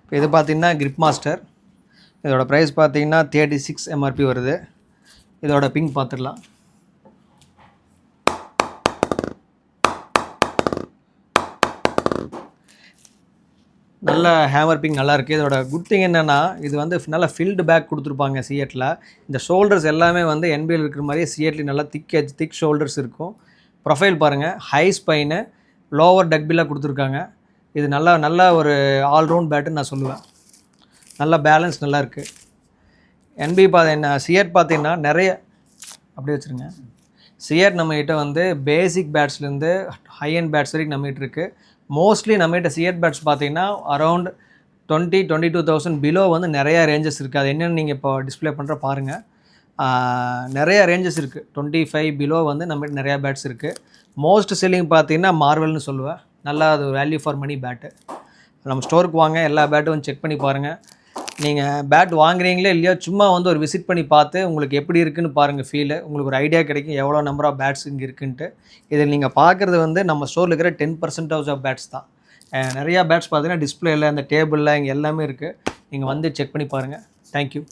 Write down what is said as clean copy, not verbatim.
இப்போ இது பார்த்தீங்கன்னா கிரிப் மாஸ்டர். இதோட ப்ரைஸ் பார்த்தீங்கன்னா 36 MRP வருது. இதோட பிங்க் பார்த்துடலாம். நல்ல ஹேமர் பிங் நல்லாயிருக்கு. இதோட குட் திங் என்னென்னா இது வந்து நல்லா ஃபில்டு பேக் கொடுத்துருப்பாங்க சிஎட்டில். இந்த ஷோல்டர்ஸ் எல்லாமே வந்து என்பிஎல் இருக்கிற மாதிரியே சிஎட்லேயும் நல்லா திக் ஷோல்டர்ஸ் இருக்கும். ப்ரொஃபைல் பாருங்கள், ஹை ஸ்பைனு, லோவர் டக்பில்லாக கொடுத்துருக்காங்க. இது நல்ல ஒரு ஆல்ரவுண்ட் பேட்டுன்னு நான் சொல்லுவேன். நல்ல பேலன்ஸ் நல்லா இருக்குது. என்பி என்ன சிஎட் பார்த்தீங்கன்னா நிறைய அப்படியே வச்சுருங்க. சிஎட் நம்மகிட்ட வந்து பேசிக் பேட்ஸ்லேருந்து ஹை அண்ட் பேட்ஸ் வரைக்கும் நம்மகிட்ட இருக்குது. மோஸ்ட்லி நம்மகிட்ட சிஎட் பேட்ஸ் பார்த்தீங்கன்னா அரௌண்ட் 22,000 பிலோ வந்து நிறையா ரேஞ்சஸ் இருக்குது. அது என்னென்னு நீங்கள் இப்போ டிஸ்பிளே பண்ணுற பாருங்கள். நிறையா ரேஞ்சஸ் இருக்குது. 25 பிலோ வந்து நம்மகிட்ட நிறையா பேட்ஸ் இருக்குது. மோஸ்ட் செல்லிங் பார்த்தீங்கன்னா மார்வல்னு சொல்லுவேன். நல்லா அது வேல்யூ ஃபார் மணி பேட்டு. நம்ம ஸ்டோருக்கு வாங்க, எல்லா பேட்டும் வந்து செக் பண்ணி பாருங்கள். நீங்கள் பேட் வாங்குறீங்களே இல்லையோ, சும்மா வந்து ஒரு விசிட் பண்ணி பார்த்து உங்களுக்கு எப்படி இருக்குன்னு பாருங்கள் ஃபீலு. உங்களுக்கு ஒரு ஐடியா கிடைக்கும் எவ்வளோ நம்பர் ஆஃப் பேட்ஸ் இங்கே இருக்குன்ட்டு. இதில் நீங்கள் பார்க்குறது வந்து நம்ம ஸ்டோரில் இருக்கிற 10% ஆஃப் பேட்ஸ் தான். நிறையா பேட்ஸ் பார்த்தீங்கன்னா டிஸ்பிளேயில், இந்த டேபிளில் இங்கே எல்லாமே இருக்குது. நீங்கள் வந்து செக் பண்ணி பாருங்கள். தேங்க்யூ.